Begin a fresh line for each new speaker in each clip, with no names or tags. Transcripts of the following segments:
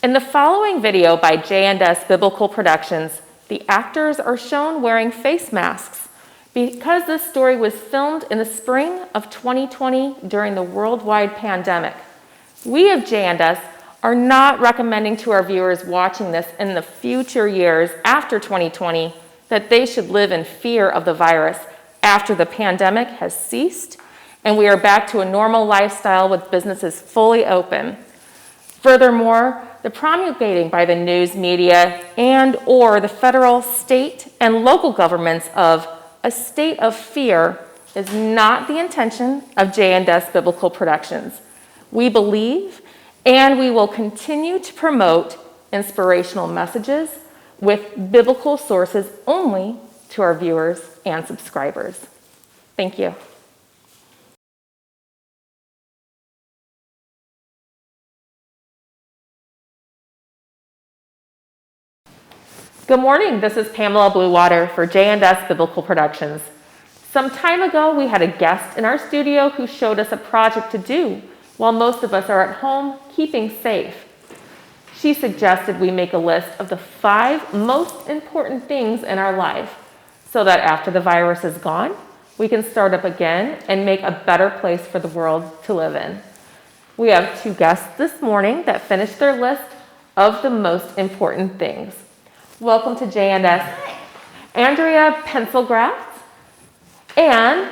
In the following video by J&S Biblical Productions, the actors are shown wearing face masks because this story was filmed in the spring of 2020 during the worldwide pandemic. We of J&S are not recommending to our viewers watching this in the future years after 2020 that they should live in fear of the virus after the pandemic has ceased and we are back to a normal lifestyle with businesses fully open. Furthermore, the promulgating by the news media and/or the federal, state, and local governments of a state of fear is not the intention of J&S Biblical Productions. We believe and we will continue to promote inspirational messages with biblical sources only to our viewers and subscribers. Thank you. Good morning, this is Pamela Bluewater for J&S Biblical Productions. Some time ago, we had a guest in our studio who showed us a project to do while most of us are at home keeping safe. She suggested we make a list of the 5 most important things in our life so that after the virus is gone, we can start up again and make a better place for the world to live in. We have 2 guests this morning that finished their list of the most important things. Welcome to J&S, Andrea Pencilgraft and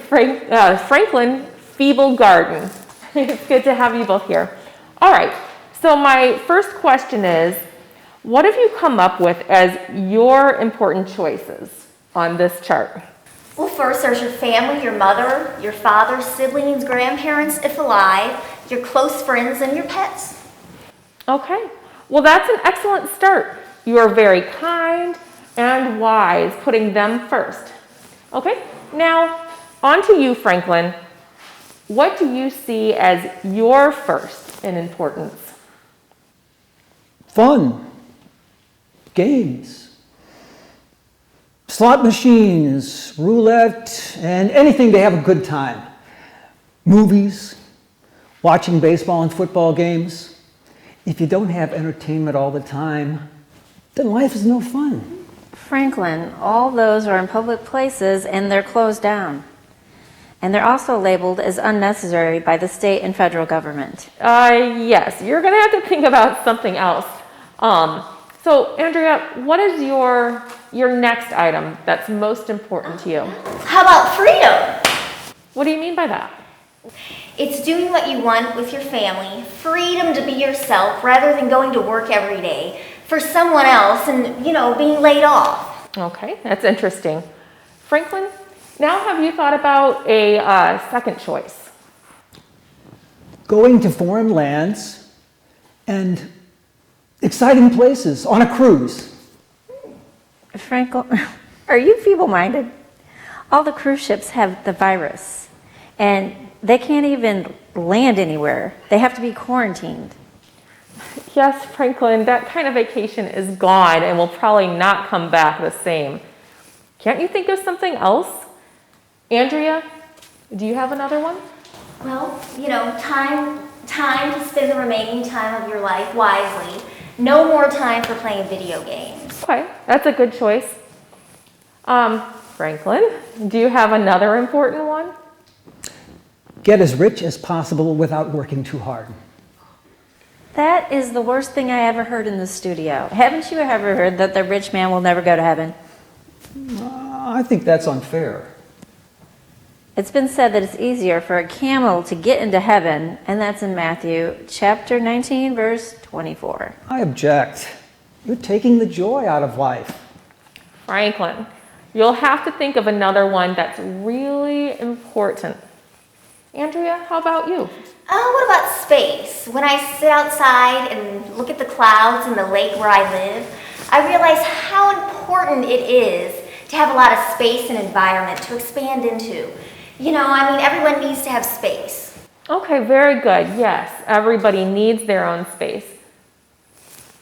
Franklin Feeble-Garden. It's good to have you both here. All right, so my first question is, what have you come up with as your important choices on this chart?
Well, first there's your family, your mother, your father, siblings, grandparents, if alive, your close friends, and your pets.
Okay, well that's an excellent start. You are very kind and wise, putting them first. Okay, now on to you, Franklin. What do you see as your first in importance?
Fun, games, slot machines, roulette, and anything to have a good time. Movies, watching baseball and football games. If you don't have entertainment all the time, then life is no fun.
Franklin, all those are in public places and they're closed down. And they're also labeled as unnecessary by the state and federal government.
Yes, you're gonna have to think about something else. So Andrea, what is your next item that's most important to you?
How about freedom?
What do you mean by that?
It's doing what you want with your family, freedom to be yourself rather than going to work every day for someone else and, being laid off.
Okay, that's interesting. Franklin, now have you thought about a second choice?
Going to foreign lands and exciting places on a cruise.
Franklin, are you feeble-minded? All the cruise ships have the virus and they can't even land anywhere. They have to be quarantined.
Yes, Franklin, that kind of vacation is gone and will probably not come back the same. Can't you think of something else? Andrea, do you have another one?
Well, time to spend the remaining time of your life wisely. No more time for playing video games.
Okay, that's a good choice. Franklin, do you have another important one?
Get as rich as possible without working too hard.
That is the worst thing I ever heard in the studio. Haven't you ever heard that the rich man will never go to heaven?
I think that's unfair.
It's been said that it's easier for a camel to get into heaven, and that's in Matthew chapter 19, verse 24.
I object. You're taking the joy out of life.
Franklin, you'll have to think of another one that's really important. Andrea, how about you?
What about space? When I sit outside and look at the clouds and the lake where I live, I realize how important it is to have a lot of space and environment to expand into. Everyone needs to have space.
Okay, very good. Yes, everybody needs their own space.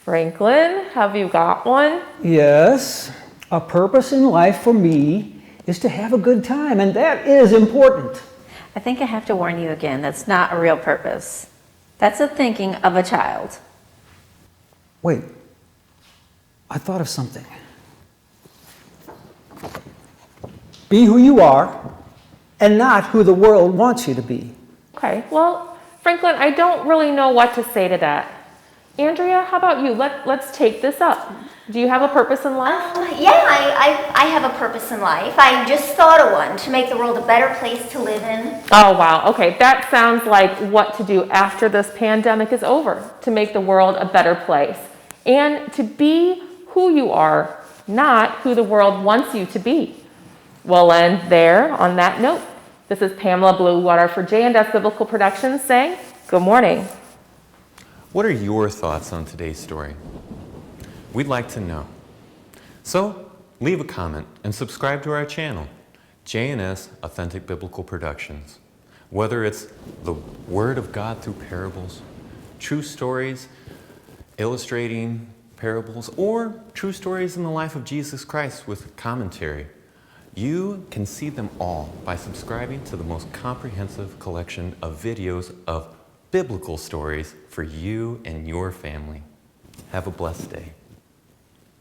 Franklin, have you got one?
Yes, a purpose in life for me is to have a good time, and that is important.
I think I have to warn you again, that's not a real purpose. That's the thinking of a child.
Wait, I thought of something. Be who you are and not who the world wants you to be.
Okay, well, Franklin, I don't really know what to say to that. Andrea, how about you? Let's take this up. Do you have a purpose in life?
Yeah, I have a purpose in life. I just thought of one, to make the world a better place to live in.
Oh, wow. Okay, that sounds like what to do after this pandemic is over, to make the world a better place. And to be who you are, not who the world wants you to be. We'll end there on that note. This is Pamela Bluewater for J&S Biblical Productions saying good morning.
What are your thoughts on today's story? We'd like to know. So leave a comment and subscribe to our channel, J&S Authentic Biblical Productions. Whether it's the Word of God through parables, true stories illustrating parables, or true stories in the life of Jesus Christ with commentary, you can see them all by subscribing to the most comprehensive collection of videos of biblical stories for you and your family. Have a blessed day.